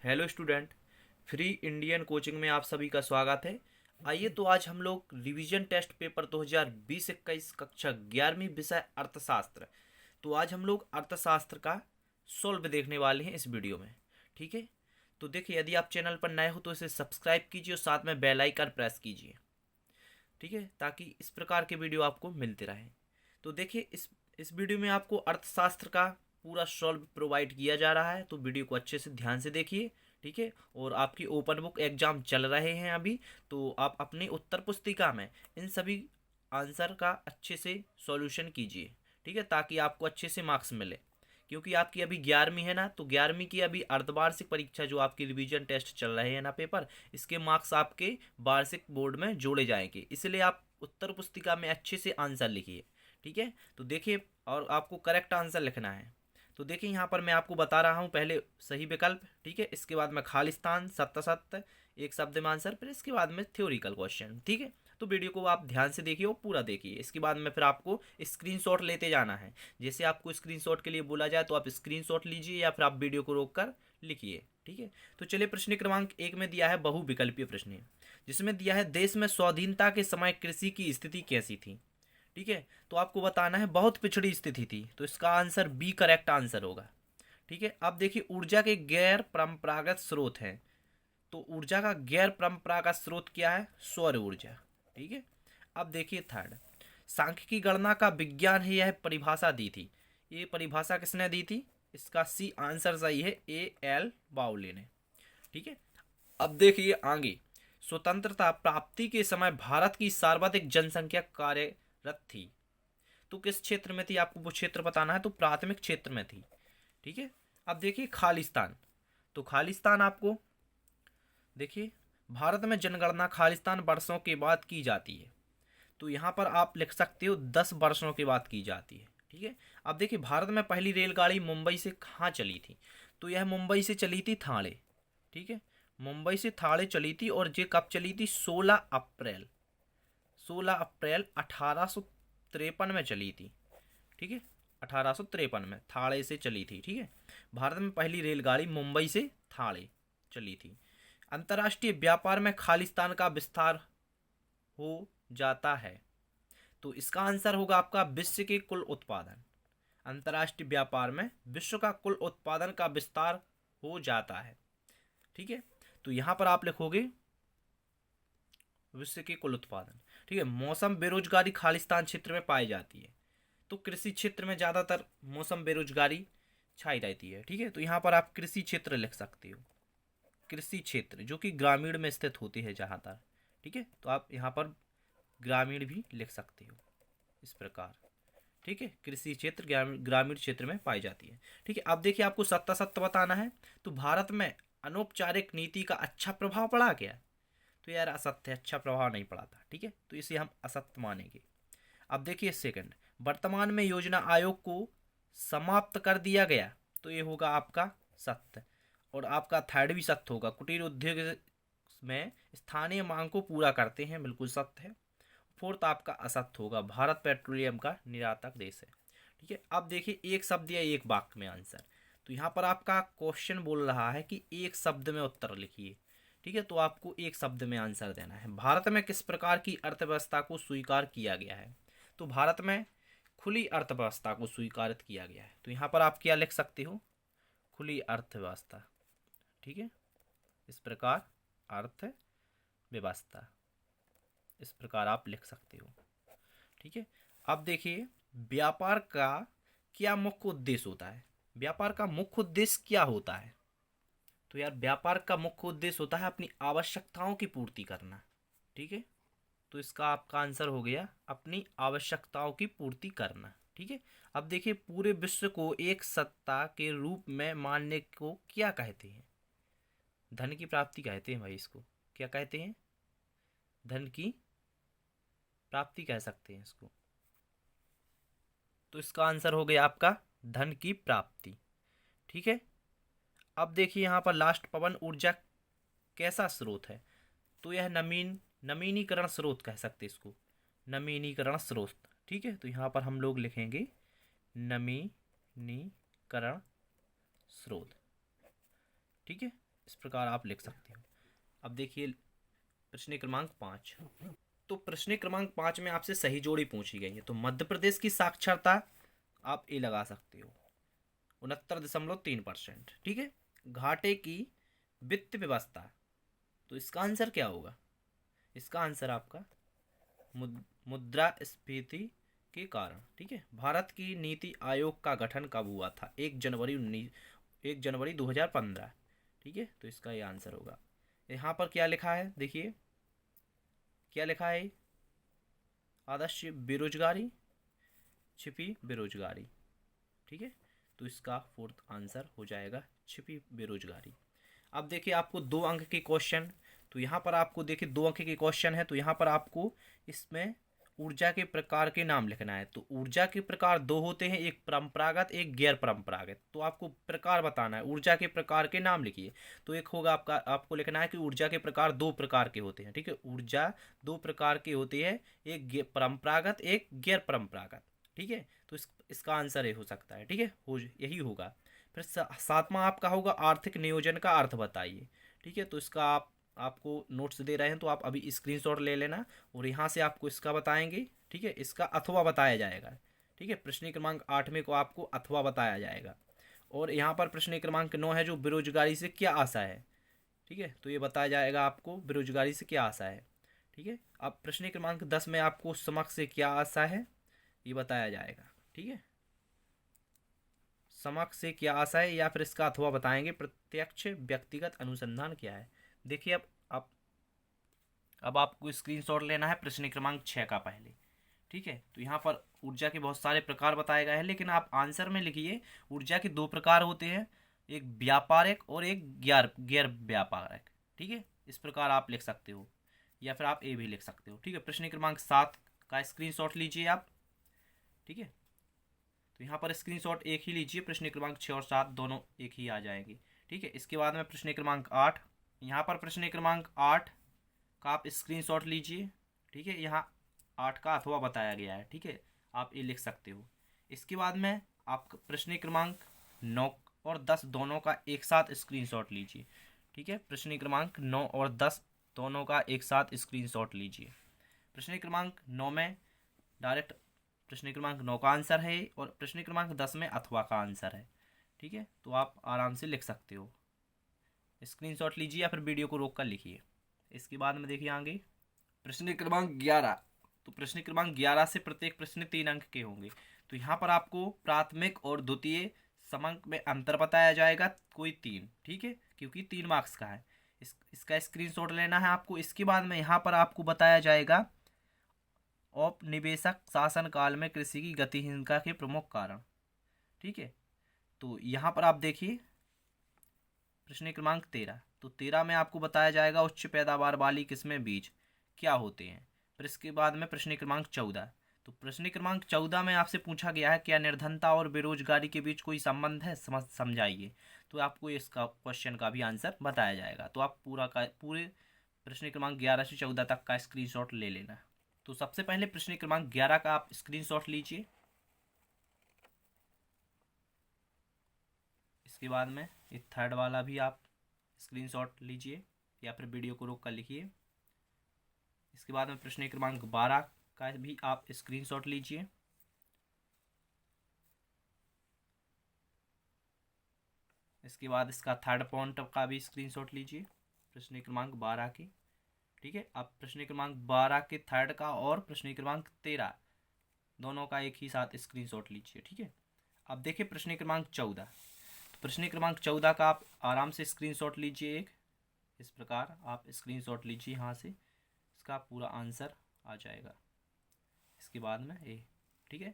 Hello student. Free Indian coaching में आप सभी का स्वागत है। आइए तो आज हम लोग रिवीजन टेस्ट पेपर 2020-21 कक्षा 11वीं विषय अर्थशास्त्र। तो आज हम लोग अर्थशास्त्र का सॉल्व देखने वाले हैं इस वीडियो में। ठीक है, तो देखिए, यदि आप चैनल पर नए हो तो इसे सब्सक्राइब कीजिए और साथ में बेल आइकन प्रेस कीजिए। ठीक है, ताकि इस प्रकार के वीडियो आपको मिलते रहे। तो देखिए, इस वीडियो में आपको अर्थशास्त्र का पूरा सॉल्व प्रोवाइड किया जा रहा है, तो वीडियो को अच्छे से ध्यान से देखिए। ठीक है, और आपकी ओपन बुक एग्जाम चल रहे हैं अभी, तो आप अपनी उत्तर पुस्तिका में इन सभी आंसर का अच्छे से सॉल्यूशन कीजिए। ठीक है, ताकि आपको अच्छे से मार्क्स मिले। क्योंकि आपकी अभी 11वीं है ना, तो 11वीं की अभी अर्धवार्षिक परीक्षा जो आपकी रिवीजन टेस्ट चल रहे हैं ना पेपर, इसके मार्क्स आपके वार्षिक बोर्ड में जोड़े जाएंगे। इसलिए आप उत्तर पुस्तिका में अच्छे से आंसर लिखिए। ठीक है, तो देखिए, और आपको करेक्ट आंसर लिखना है। तो देखिए, यहाँ पर मैं आपको बता रहा हूँ पहले सही विकल्प। ठीक है, इसके बाद में खालिस्तान, सत्य सत्य, एक शब्द में आंसर, फिर इसके बाद में थ्योरिकल क्वेश्चन। ठीक है, तो वीडियो को आप ध्यान से देखिए और पूरा देखिए। इसके बाद में फिर आपको स्क्रीनशॉट लेते जाना है। जैसे आपको स्क्रीनशॉट के लिए बोला जाए तो आप स्क्रीनशॉट लीजिए या फिर आप वीडियो को रोक कर लिखिए। ठीक है, तो चलिए, प्रश्न क्रमांक 1 में दिया है बहुविकल्पीय प्रश्न, जिसमें दिया है देश में स्वाधीनता के समय कृषि की स्थिति कैसी थी। ठीक है, तो आपको बताना है बहुत पिछड़ी स्थिति थी, तो इसका आंसर बी करेक्ट आंसर होगा। ठीक है, अब देखिए, ऊर्जा के गैर परंपरागत स्रोत हैं। तो ऊर्जा का गैर परंपरागत स्रोत क्या है? सौर ऊर्जा। ठीक है, अब देखिए थर्ड, सांख्य की गणना का विज्ञान है, यह परिभाषा दी थी। ये परिभाषा किसने दी थी? इसका सी आंसर सही है, ए एल बाउले ने। ठीक है, अब देखिए आगे, स्वतंत्रता प्राप्ति के समय भारत की सर्वाधिक जनसंख्या कार्यरत थी। तो किस क्षेत्र में थी? आपको वो क्षेत्र बताना है, तो प्राथमिक क्षेत्र में थी। ठीक है, अब देखिए खालिस्तान। तो खालिस्तान आपको देखिए, भारत में जनगणना खालिस्तान वर्षों के बाद की जाती है। तो यहाँ पर आप लिख सकते हो 10 वर्षों के बाद की जाती है। ठीक है, अब देखिए, भारत में पहली रेलगाड़ी मुंबई से कहाँ चली थी? तो यह मुंबई से चली थी थाने। ठीक है, मुंबई से थाने चली थी, और ये कब चली थी? 16 अप्रैल 1853 में चली थी। ठीक है, 1853 में थाने से चली थी। ठीक है, भारत में पहली रेलगाड़ी मुंबई से थाने चली थी। अंतर्राष्ट्रीय व्यापार में खालिस्तान का विस्तार हो जाता है। तो इसका आंसर होगा आपका विश्व के कुल उत्पादन। अंतर्राष्ट्रीय व्यापार में विश्व का कुल उत्पादन का विस्तार हो जाता है। ठीक है, तो यहां पर आप लिखोगे विश्व के कुल उत्पादन। ठीक है, मौसम बेरोजगारी खालिस्तान क्षेत्र में पाई जाती है। तो कृषि क्षेत्र में ज़्यादातर मौसम बेरोजगारी छाई रहती है। ठीक है, तो यहाँ पर आप कृषि क्षेत्र लिख सकते हो। कृषि क्षेत्र जो कि ग्रामीण में स्थित होती है ज़्यादातर। ठीक है, तो आप यहाँ पर ग्रामीण भी लिख सकते हो इस प्रकार। ठीक है, कृषि क्षेत्र ग्रामीण क्षेत्र में पाई जाती है। ठीक है, अब देखिए, आपको सत्ता सत्य बताना है। तो भारत में अनौपचारिक नीति का अच्छा प्रभाव पड़ा क्या? तो यार असत्य, अच्छा प्रभाव नहीं पड़ा था। ठीक है, तो इसे हम असत्य मानेंगे। अब देखिए सेकंड, वर्तमान में योजना आयोग को समाप्त कर दिया गया। तो ये होगा आपका सत्य, और आपका थर्ड भी सत्य होगा। कुटीर उद्योग में स्थानीय मांग को पूरा करते हैं, बिल्कुल सत्य है। फोर्थ आपका असत्य होगा, भारत पेट्रोलियम का निर्यातक देश है। ठीक है, अब देखिए, एक शब्द या एक वाक्य में आंसर। तो यहाँ पर आपका क्वेश्चन बोल रहा है कि एक शब्द में उत्तर लिखिए। ठीक है, तो आपको एक शब्द में आंसर देना है। भारत में किस प्रकार की अर्थव्यवस्था को स्वीकार किया गया है? तो भारत में खुली अर्थव्यवस्था को स्वीकारित किया गया है। तो यहाँ पर आप क्या लिख सकते हो? खुली अर्थव्यवस्था। ठीक है, इस प्रकार अर्थव्यवस्था, इस प्रकार आप लिख सकते हो। ठीक है, अब देखिए, व्यापार का क्या मुख्य उद्देश्य होता है? व्यापार का मुख्य उद्देश्य क्या होता है? तो यार, व्यापार का मुख्य उद्देश्य होता है अपनी आवश्यकताओं की पूर्ति करना। ठीक है, तो इसका आपका आंसर हो गया अपनी आवश्यकताओं की पूर्ति करना। ठीक है, अब देखिए, पूरे विश्व को एक सत्ता के रूप में मानने को क्या कहते हैं? धन की प्राप्ति कहते हैं भाई, इसको क्या कहते हैं? धन की प्राप्ति कह सकते हैं इसको। तो इसका आंसर हो गया आपका धन की प्राप्ति। ठीक है, अब देखिए, यहाँ पर लास्ट, पवन ऊर्जा कैसा स्रोत है? तो यह नवीनीकरण स्रोत कह सकते इसको, नवीनीकरण स्रोत। ठीक है, तो यहाँ पर हम लोग लिखेंगे नवीनीकरण स्रोत। ठीक है, इस प्रकार आप लिख सकते हो। अब देखिए प्रश्न क्रमांक 5। तो प्रश्न क्रमांक 5 में आपसे सही जोड़ी पूछी गई है। तो मध्य प्रदेश की साक्षरता आप ए लगा सकते हो 69.3%। ठीक है। घाटे की वित्त व्यवस्था, तो इसका आंसर क्या होगा? इसका आंसर आपका मुद्रास्फीति के कारण। ठीक है। भारत की नीति आयोग का गठन कब हुआ था? 1 जनवरी 2015। ठीक है। तो इसका ये आंसर होगा। यहाँ पर क्या लिखा है देखिए, क्या लिखा है? आदर्श बेरोजगारी, छिपी बेरोजगारी। ठीक है। तो इसका फोर्थ आंसर हो जाएगा छिपी बेरोजगारी। अब देखिए आपको 2 अंक के क्वेश्चन, तो यहाँ पर आपको देखिए 2 अंक के क्वेश्चन है। तो यहाँ पर आपको इसमें ऊर्जा के प्रकार के नाम लिखना है। तो ऊर्जा के प्रकार 2 होते हैं, एक परंपरागत एक गैर परंपरागत। तो आपको प्रकार बताना है, ऊर्जा के प्रकार के नाम लिखिए। तो एक होगा आपका, आपको लिखना है कि ऊर्जा के प्रकार 2 प्रकार के होते हैं। ठीक है। ऊर्जा 2 प्रकार के होते हैं, एक परंपरागत एक गैर परंपरागत। ठीक है। तो इसका आंसर ये हो सकता है। ठीक है, यही होगा। फिर 7वां आपका होगा आर्थिक नियोजन का अर्थ बताइए। ठीक है। तो इसका आपको नोट्स दे रहे हैं, तो आप अभी स्क्रीनशॉट ले लेना और यहाँ से आपको इसका बताएंगे। ठीक है। इसका अथवा बताया जाएगा। ठीक है। प्रश्न क्रमांक 8 में को आपको अथवा बताया जाएगा। और यहाँ पर प्रश्न क्रमांक 9 है जो बेरोजगारी से क्या आशा है। ठीक है। तो ये बताया जाएगा आपको बेरोजगारी से क्या आशा है। ठीक है। अब प्रश्न क्रमांक 10 में आपको समक्ष से क्या आशा है ये बताया जाएगा। ठीक है। समक्ष से क्या आशा है या फिर इसका अथवा बताएंगे। प्रत्यक्ष व्यक्तिगत अनुसंधान क्या है। देखिए अब आपको स्क्रीनशॉट लेना है प्रश्न क्रमांक 6 का पहले। ठीक है। तो यहाँ पर ऊर्जा के बहुत सारे प्रकार बताए गए हैं, लेकिन आप आंसर में लिखिए ऊर्जा के 2 प्रकार होते हैं, एक व्यापारिक और एक गैर गैर व्यापारिक। ठीक है। इस प्रकार आप लिख सकते हो या फिर आप ए भी लिख सकते हो। ठीक है। प्रश्न क्रमांक 7 का स्क्रीनशॉट लीजिए आप। ठीक है। तो यहाँ पर स्क्रीनशॉट एक ही लीजिए, प्रश्न क्रमांक 6 और 7 दोनों एक ही आ जाएंगे। ठीक है। इसके बाद में प्रश्न क्रमांक 8, यहाँ पर प्रश्न क्रमांक 8 का आप स्क्रीनशॉट लीजिए। ठीक है। यहाँ 8 का अथवा बताया गया है। ठीक है। आप ये लिख सकते हो। इसके बाद में आप प्रश्न क्रमांक 9 और 10 दोनों का एक साथ स्क्रीनशॉट लीजिए। ठीक है। प्रश्न क्रमांक 9 और 10 दोनों का एक साथ स्क्रीनशॉट लीजिए। प्रश्न क्रमांक 9 में डायरेक्ट प्रश्न क्रमांक 9 का आंसर है और प्रश्न क्रमांक 10 में अथवा का आंसर है। ठीक है। तो आप आराम से लिख सकते हो। स्क्रीनशॉट लीजिए या फिर वीडियो को रोक कर लिखिए। इसके बाद में देखिए आगे प्रश्न क्रमांक 11। तो प्रश्न क्रमांक 11 से प्रत्येक प्रश्न 3 अंक के होंगे। तो यहाँ पर आपको प्राथमिक और द्वितीय समंक में अंतर बताया जाएगा, कोई 3। ठीक है। क्योंकि 3 मार्क्स का है। इसका स्क्रीनशॉट लेना है आपको। इसके बाद में यहाँ पर आपको बताया जाएगा औपनिवेशिक शासन काल में कृषि की गतिहीनता के प्रमुख कारण। ठीक है। तो यहाँ पर आप देखिए प्रश्न क्रमांक 13। तो 13 में आपको बताया जाएगा उच्च पैदावार वाली किस्में बीज क्या होते हैं। फिर इसके बाद में प्रश्न क्रमांक 14। तो प्रश्न क्रमांक 14 में आपसे पूछा गया है क्या निर्धनता और बेरोजगारी के बीच कोई संबंध है, समझाइए। तो आपको इसका क्वेश्चन का भी आंसर बताया जाएगा। तो आप पूरे प्रश्न क्रमांक 11 से 14 तक का स्क्रीनशॉट ले लेना। तो सबसे पहले प्रश्न क्रमांक 11 का आप स्क्रीनशॉट लीजिए। इसके बाद में ये थर्ड वाला भी आप स्क्रीनशॉट लीजिए या फिर वीडियो को रोक कर लिखिए। इसके बाद में प्रश्न क्रमांक 12 का भी आप स्क्रीनशॉट लीजिए। इसके बाद इसका थर्ड पॉइंट का भी स्क्रीनशॉट लीजिए प्रश्न क्रमांक 12 की। ठीक है। अब प्रश्न क्रमांक 12 के थर्ड का और प्रश्न क्रमांक 13 दोनों का एक ही साथ स्क्रीनशॉट लीजिए। ठीक है। अब देखिए प्रश्न क्रमांक 14। तो प्रश्न क्रमांक 14 का आप आराम से स्क्रीनशॉट लीजिए। एक इस प्रकार आप स्क्रीनशॉट लीजिए यहाँ से, इसका पूरा आंसर आ जाएगा इसके बाद में ए। ठीक है।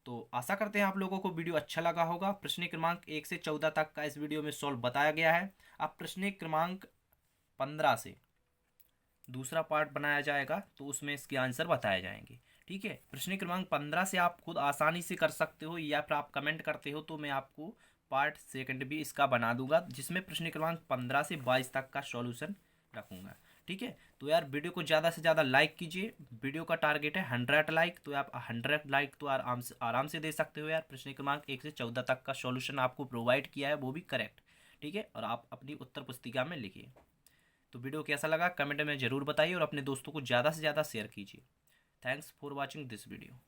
तो आशा करते हैं आप लोगों को वीडियो अच्छा लगा होगा। प्रश्न क्रमांक 1 से 14 तक का इस वीडियो में सॉल्व बताया गया है। अब प्रश्न क्रमांक 15 से दूसरा पार्ट बनाया जाएगा, तो उसमें इसके आंसर बताए जाएंगे। ठीक है। प्रश्न क्रमांक 15 से आप खुद आसानी से कर सकते हो या फिर आप कमेंट करते हो तो मैं आपको पार्ट सेकंड भी इसका बना दूंगा, जिसमें प्रश्न क्रमांक 15 से 22 तक का सॉल्यूशन रखूंगा। ठीक है। तो यार वीडियो को ज़्यादा से ज़्यादा लाइक कीजिए। वीडियो का टारगेट है 100 लाइक, तो आप 100 लाइक तो आराम से दे सकते हो यार। प्रश्न क्रमांक 1 से 14 तक का सॉल्यूशन आपको प्रोवाइड किया है, वो भी करेक्ट। ठीक है, और आप अपनी उत्तर पुस्तिका में लिखिए। तो वीडियो कैसा लगा कमेंट में ज़रूर बताइए और अपने दोस्तों को ज़्यादा से ज़्यादा शेयर कीजिए। Thanks for watching this video.